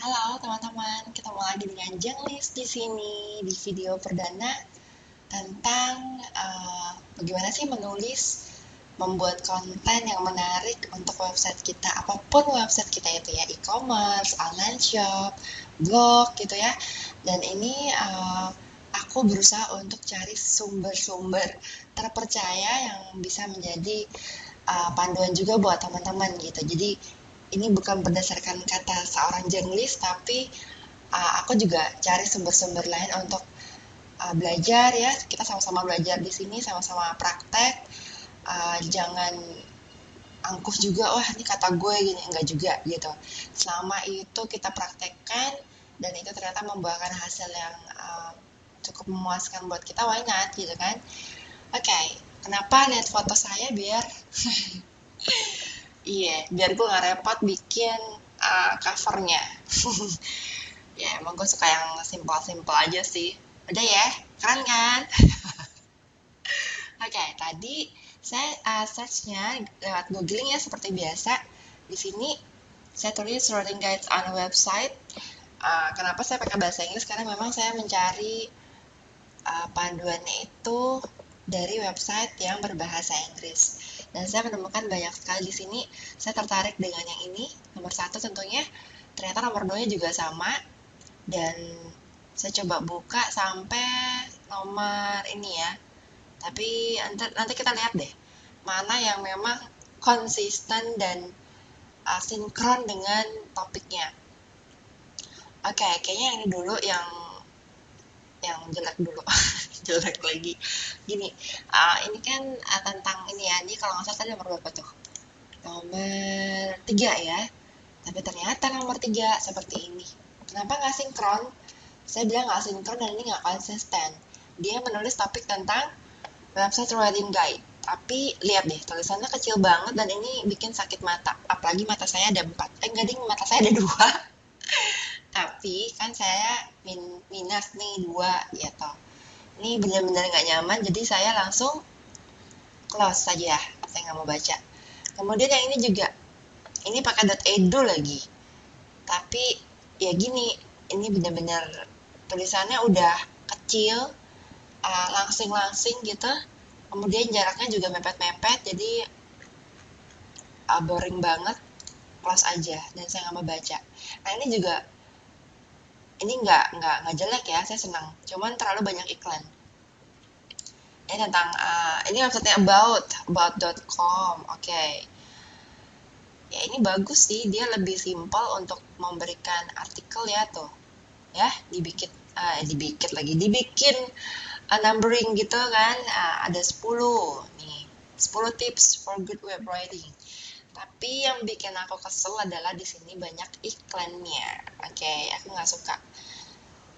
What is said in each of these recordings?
Halo teman-teman, ketemu lagi dengan Jenglis di sini di video perdana tentang bagaimana sih membuat konten yang menarik untuk website kita, apapun website kita itu ya, e-commerce, online shop, blog gitu ya. Dan ini aku berusaha untuk cari sumber-sumber terpercaya yang bisa menjadi panduan juga buat teman-teman gitu. Jadi ini bukan berdasarkan kata seorang jurnalis, tapi aku juga cari sumber-sumber lain untuk belajar ya. Kita sama-sama belajar di sini, sama-sama praktek. Jangan angkuh juga, wah ini kata gue gini, enggak juga gitu. Selama itu kita praktekkan dan itu ternyata membuahkan hasil yang cukup memuaskan buat kita, why not gitu kan. Oke, kenapa lihat foto saya biar iya, biar gue gak repot bikin covernya. Ya, emang gue suka yang simpel-simpel aja sih. Udah ya, keren kan? Oke, tadi saya search-nya lewat googling ya seperti biasa. Di sini saya tulis routing guides on website. Kenapa saya pakai bahasa Inggris? Karena memang saya mencari panduannya itu dari website yang berbahasa Inggris. Dan saya menemukan banyak sekali di sini. Saya tertarik dengan yang ini. Nomor 1 tentunya. Ternyata nomor 2-nya juga sama. Dan saya coba buka sampai nomor ini ya. Tapi nanti kita lihat deh. Mana yang memang konsisten dan sinkron dengan topiknya. Oke, kayaknya yang ini dulu yang jelek dulu. Jelek lagi. Gini, ini kan tentang ini ya. Ini kalau nggak salah tadi nomor berapa tuh? Nomor 3 ya. Tapi ternyata nomor 3 seperti ini. Kenapa nggak sinkron? Saya bilang nggak sinkron dan ini nggak konsisten. Dia menulis topik tentang website routing guide. Tapi lihat deh, tulisannya kecil banget dan ini bikin sakit mata. Apalagi mata saya ada 4. Enggak ding, mata saya ada 2. Tapi kan saya minus nih 2 gitu. Ini benar-benar nggak nyaman, jadi saya langsung close saja. Saya nggak mau baca. Kemudian yang ini juga, ini pakai .edu lagi. Tapi ya gini, ini benar-benar tulisannya udah kecil, langsing-langsing gitu. Kemudian jaraknya juga mepet-mepet, jadi boring banget. Close aja, dan saya nggak mau baca. Nah ini juga, ini nggak jelek ya, saya senang. Cuman terlalu banyak iklan. Ini tentang ini website about.com. Oke. Ya ini bagus sih, dia lebih simpel untuk memberikan artikel ya tuh. Ya, dibikin numbering gitu kan. Ada 10 nih. 10 tips for good web writing. Tapi yang bikin aku kesel adalah di sini banyak iklannya. Oke, aku nggak suka.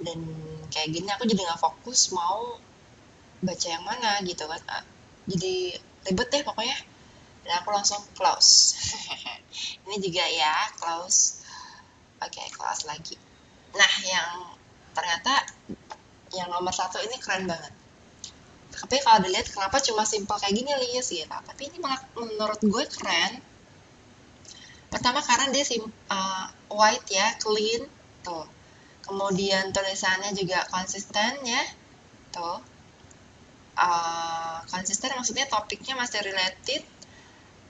Dan kayak gini aku jadi nggak fokus mau baca yang mana gitu kan. Jadi ribet deh pokoknya. Dan aku langsung close. Ini juga ya, close. Oke, close lagi. Nah, yang ternyata yang nomor 1 ini keren banget. Tapi kalau dilihat kenapa cuma simple kayak gini Lies gitu. Tapi ini malah menurut gue keren. Pertama karena dia white ya, clean tuh. Kemudian tulisannya juga konsisten ya, tuh. Konsisten maksudnya topiknya masih related.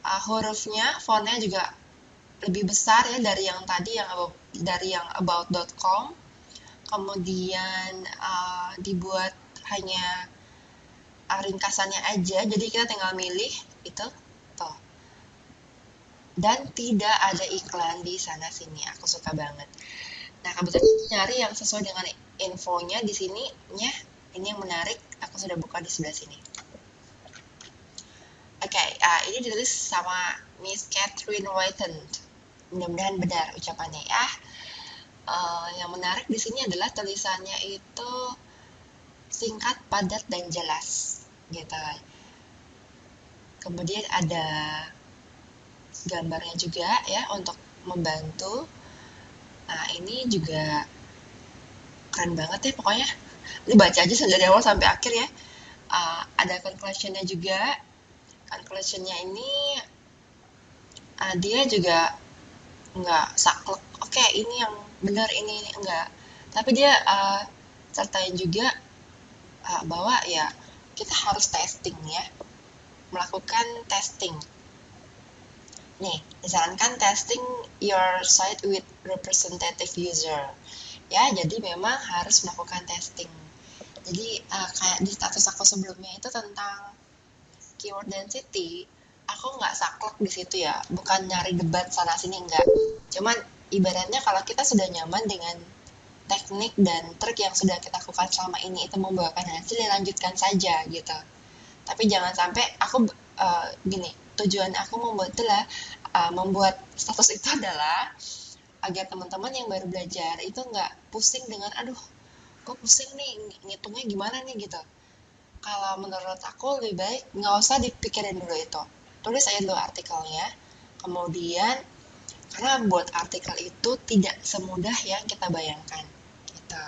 Hurufnya, fontnya juga lebih besar ya dari yang tadi dari yang about.com. Kemudian dibuat hanya ringkasannya aja, jadi kita tinggal milih itu tuh. Dan tidak ada iklan di sana sini, aku suka banget. Nah, kebetulan nyari yang sesuai dengan infonya di sini nya, ini yang menarik, aku sudah buka di sebelah sini. Oke, ini ditulis sama Miss Catherine Whiten. Mudah-mudahan benar ucapannya ya. Yang menarik di sini adalah tulisannya itu singkat, padat, dan jelas, gitu. Kemudian ada gambarnya juga ya untuk membantu. Nah, ini juga keren banget ya pokoknya. Ini baca aja dari awal sampai akhir ya. Ada conclusion-nya juga. Conclusion-nya ini dia juga nggak saklek, oke ini yang benar, ini enggak. Tapi dia sertain juga bahwa ya kita harus testing ya, melakukan testing. Nih, disarankan testing your site with representative user. Ya, jadi memang harus melakukan testing. Jadi kayak di status aku sebelumnya itu tentang keyword density, aku nggak saklek di situ ya, bukan nyari debat sana sini, enggak. Cuman ibaratnya kalau kita sudah nyaman dengan teknik dan trik yang sudah kita lakukan selama ini itu membuahkan hasil, ya lanjutkan saja gitu. Tapi jangan sampai aku gini, tujuan aku membuat itulah membuat status itu adalah agar teman-teman yang baru belajar itu nggak pusing dengan aduh kok pusing nih ngitungnya gimana nih gitu. Kalau menurut aku lebih baik nggak usah dipikirin dulu itu, tulis aja dulu artikelnya. Kemudian karena buat artikel itu tidak semudah yang kita bayangkan gitu,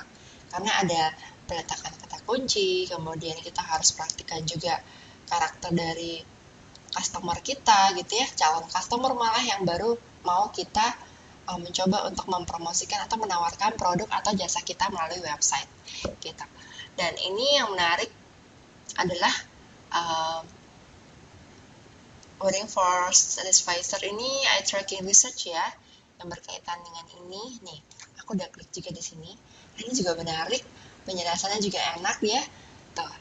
karena ada peletakan kata kunci, kemudian kita harus praktikkan juga karakter dari customer kita gitu ya, calon customer malah yang baru mau kita mencoba untuk mempromosikan atau menawarkan produk atau jasa kita melalui website gitu. Dan ini yang menarik adalah wording for satisfier ini eye tracking research ya, yang berkaitan dengan ini. Nih, aku udah klik juga di sini. Ini juga menarik, penjelasannya juga enak ya. Tuh,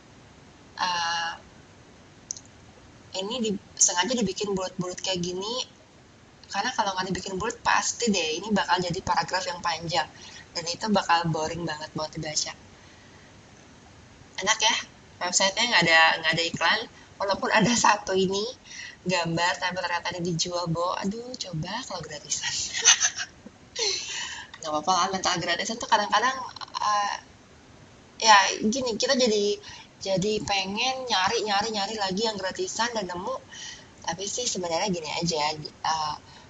ini sengaja dibikin bulat-bulat kayak gini, karena kalau nggak dibikin bulat pasti deh ini bakal jadi paragraf yang panjang dan itu bakal boring banget buat dibaca. Enak ya, websitenya nggak ada iklan, walaupun ada satu ini gambar tapi ternyata ini dijual, aduh coba kalau gratisan. Nggak apa-apa lah, mental gratisan tuh kadang-kadang ya gini, kita jadi pengen nyari lagi yang gratisan dan nemu. Tapi sih sebenarnya gini aja,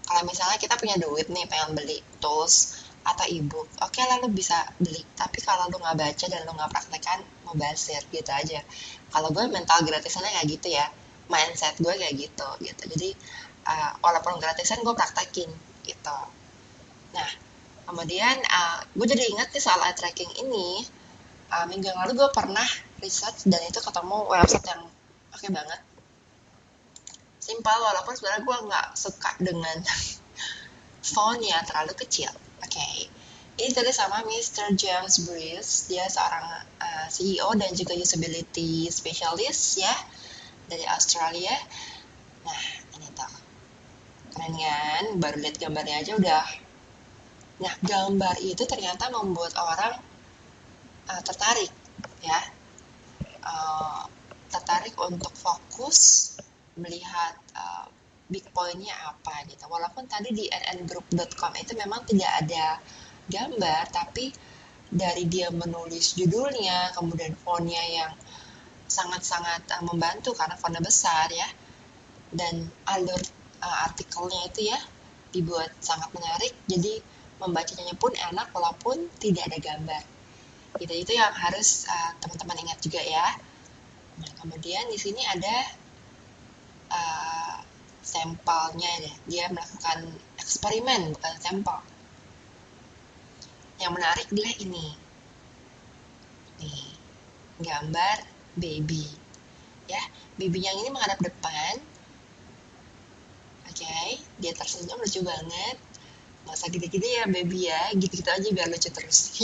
kalau misalnya kita punya duit nih pengen beli tools atau ebook, oke lah lu bisa beli. Tapi kalau lu nggak baca dan lu nggak praktekkan, mau basir gitu aja. Kalau gue mental gratisannya kayak gitu ya, mindset gue kayak gitu. Jadi walaupun gratisan gue praktekin gitu. Nah, kemudian gue jadi ingat nih soal eye tracking ini. Minggu yang lalu gue pernah research dan itu ketemu website yang oke banget. Simpel, walaupun sebenarnya gue nggak suka dengan font yang terlalu kecil. Oke. Ini tulis sama Mr. James Bruce, dia seorang CEO dan juga usability specialist ya, dari Australia. Nah, ini tuh. Keren kan? Baru lihat gambarnya aja udah. Nah, gambar itu ternyata membuat orang tertarik ya. Tertarik untuk fokus melihat big point-nya apa gitu. Walaupun tadi di nngroup.com itu memang tidak ada gambar, tapi dari dia menulis judulnya, kemudian font-nya yang sangat-sangat membantu karena font-nya besar ya, dan alur artikelnya itu ya dibuat sangat menarik, jadi membacanya pun enak walaupun tidak ada gambar. Gitu, itu yang harus teman-teman ingat juga ya. Nah, kemudian di sini ada sampelnya deh. Dia melakukan eksperimen, bukan sampel. Yang menarik adalah ini. Nih, gambar baby. Ya, baby yang ini menghadap depan. Oke, dia tersenyum lucu banget. Nggak usah gede-gede ya baby ya, gitu-gitu aja biar lucu terus.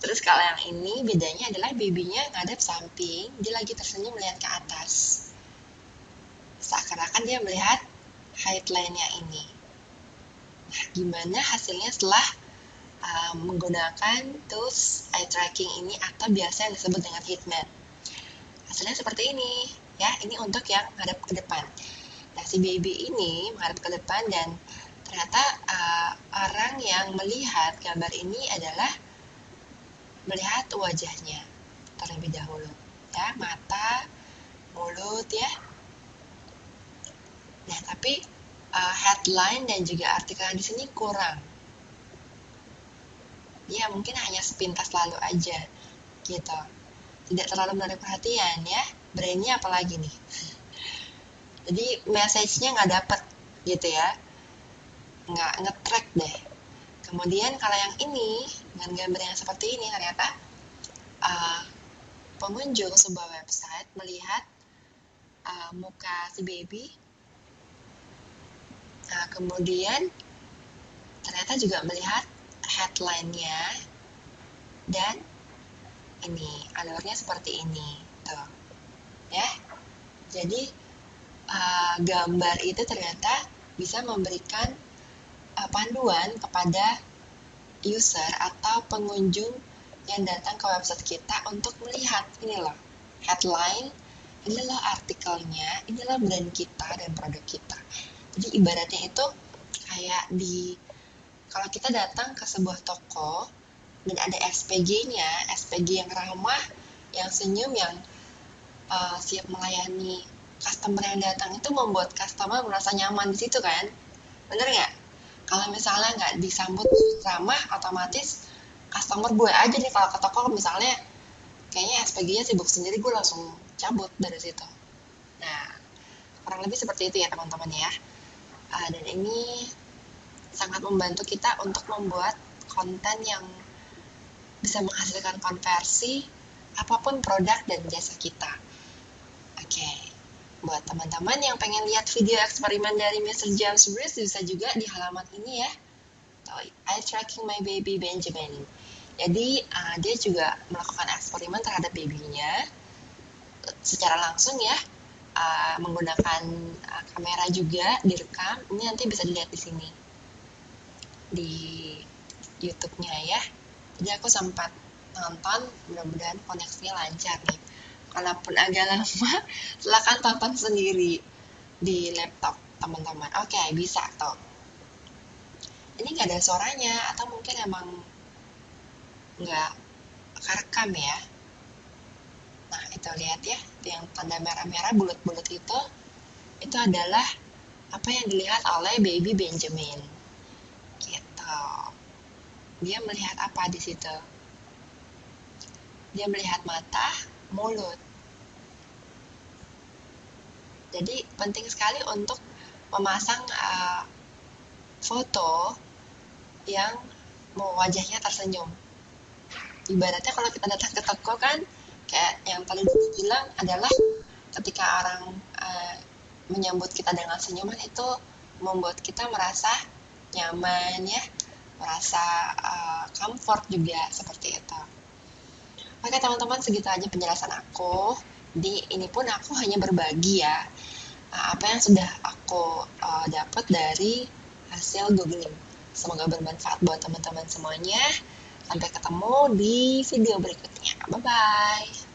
Terus kalau yang ini bedanya adalah babynya ngadep samping, dia lagi tersenyum melihat ke atas. Seakan-akan dia melihat headline-nya ini. Nah, gimana hasilnya setelah menggunakan tools eye tracking ini atau biasa yang disebut dengan heat map? Hasilnya seperti ini ya, ini untuk yang menghadap ke depan. Nah, si baby ini menghadap ke depan dan ternyata orang yang melihat gambar ini adalah melihat wajahnya terlebih dahulu ya, mata, mulut ya. Nah, tapi headline dan juga artikel di sini kurang. Ya, mungkin hanya sepintas lalu aja gitu. Tidak terlalu menarik perhatian ya. Brandnya apalagi nih. Jadi message-nya nggak dapet gitu ya. nggak nge-track deh. Kemudian kalau yang ini, dengan gambar yang seperti ini, ternyata pengunjung sebuah website melihat muka si baby, kemudian ternyata juga melihat headline-nya, dan ini alurnya seperti ini tuh ya. Jadi gambar itu ternyata bisa memberikan panduan kepada user atau pengunjung yang datang ke website kita untuk melihat ini loh headline, ini loh artikelnya, ini loh brand kita dan produk kita. Jadi ibaratnya itu kayak kalau kita datang ke sebuah toko dan ada SPG-nya, SPG yang ramah, yang senyum, yang siap melayani customer yang datang, itu membuat customer merasa nyaman di situ kan, bener nggak? Kalau misalnya nggak disambut ramah, otomatis customer gue aja nih kalau ke toko misalnya kayaknya SPG-nya sibuk sendiri, gue langsung cabut dari situ. Nah, kurang lebih seperti itu ya teman-teman ya. Dan ini sangat membantu kita untuk membuat konten yang bisa menghasilkan konversi apapun produk dan jasa kita. Oke, buat teman-teman yang pengen lihat video eksperimen dari Mr. James Brice bisa juga di halaman ini ya. I tracking my baby Benjamin. Jadi dia juga melakukan eksperimen terhadap babynya secara langsung ya, menggunakan kamera juga direkam. Ini nanti bisa dilihat di sini di YouTube-nya ya. Jadi aku sempat nonton, mudah-mudahan koneksinya lancar nih. Kalaupun agak lama, silakan tonton sendiri di laptop teman-teman. Oke, bisa tuh. Ini nggak ada suaranya, atau mungkin emang nggak kerekam ya. Nah, itu lihat ya, yang tanda merah-merah bulat-bulat itu adalah apa yang dilihat oleh baby Benjamin. Gitu. Dia melihat apa di situ? Dia melihat mata, mulut. Jadi penting sekali untuk memasang foto yang wajahnya tersenyum. Ibaratnya kalau kita datang ke toko kan, kayak yang tadi bilang adalah ketika orang menyambut kita dengan senyuman itu membuat kita merasa nyaman ya, merasa comfort juga seperti itu. Oke teman-teman, segitu aja penjelasan aku. Ini pun aku hanya berbagi ya apa yang sudah aku dapat dari hasil googling. Semoga bermanfaat buat teman-teman semuanya. Sampai ketemu di video berikutnya. Bye-bye.